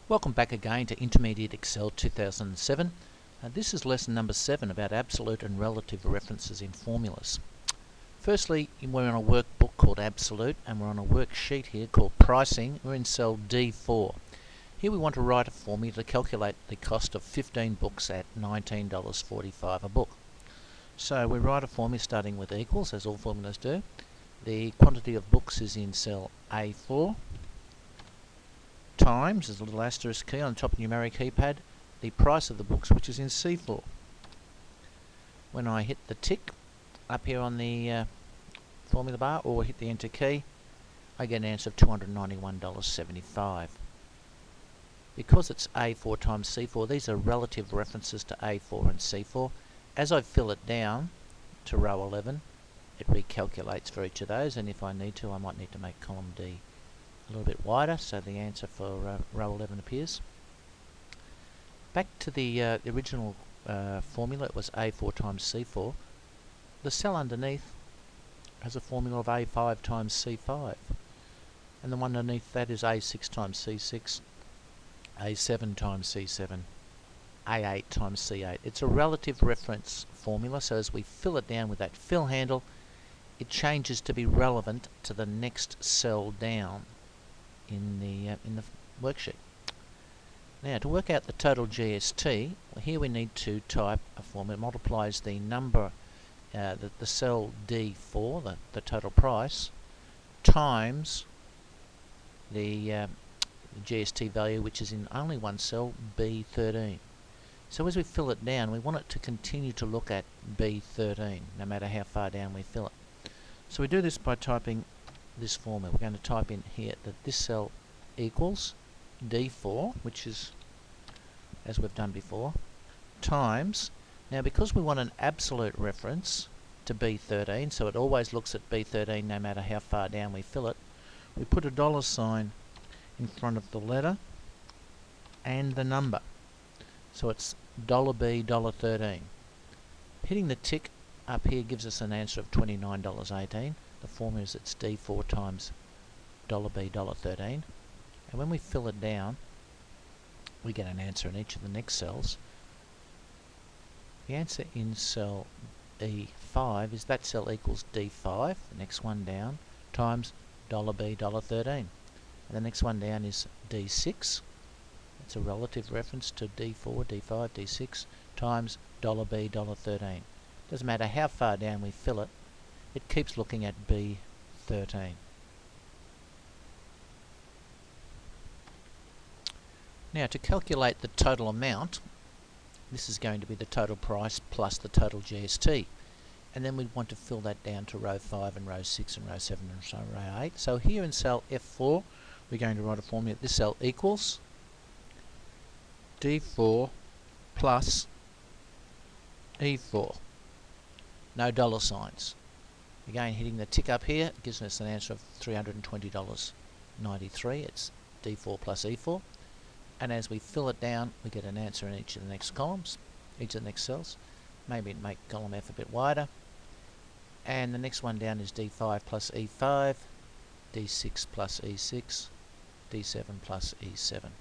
Welcome back again to Intermediate Excel 2007. This is lesson number 7 about absolute and relative references in formulas. Firstly, we're on a workbook called Absolute and we're on a worksheet here called Pricing. We're in cell D4. Here we want to write a formula to calculate the cost of 15 books at $19.45 a book. So we write a formula starting with equals, as all formulas do. The quantity of books is in cell A4. Times, there's a little asterisk key on the top of the numeric keypad, the price of the books, which is in C4. When I hit the tick up here on the formula bar or hit the enter key, I get an answer of $291.75. Because it's A4 times C4, these are relative references to A4 and C4. As I fill it down to row 11, it recalculates for each of those, and if I need to, I might need to make column D a little bit wider so the answer for row 11 appears. Back to the original formula, it was A4 times C4. The cell underneath has a formula of A5 times C5, and the one underneath that is A6 times C6, A7 times C7, A8 times C8. It's a relative reference formula, so as we fill it down with that fill handle, it changes to be relevant to the next cell down in the worksheet. Now, to work out the total GST, here we need to type a formula that multiplies the number, the cell D4, the total price, times the GST value, which is in only one cell, B13. So as we fill it down, we want it to continue to look at B13, no matter how far down we fill it. So we do this by typing this formula. We're going to type in here that this cell equals D4, which is, as we've done before, times, now because we want an absolute reference to B13, so it always looks at B13 no matter how far down we fill it, we put a dollar sign in front of the letter and the number. So it's $B, $13. Hitting the tick up here gives us an answer of $29.18. The formula is it's D4 times $B, $13. And when we fill it down, we get an answer in each of the next cells. The answer in cell E5 is that cell equals D5, the next one down, times $B, $13. And the next one down is D6. It's a relative reference to D4, D5, D6, times $B, $13. Doesn't matter how far down we fill it, it keeps looking at B13. Now, to calculate the total amount, this is going to be the total price plus the total GST. And then we want to fill that down to row 5 and row 6 and row 7 and so row 8. So here in cell F4, we're going to write a formula. This cell equals D4 plus E4. No dollar signs. Again, hitting the tick up here gives us an answer of $320.93. It's D4 plus E4. And as we fill it down, we get an answer in each of the next columns, each of the next cells. Maybe make column F a bit wider. And the next one down is D5 plus E5, D6 plus E6, D7 plus E7.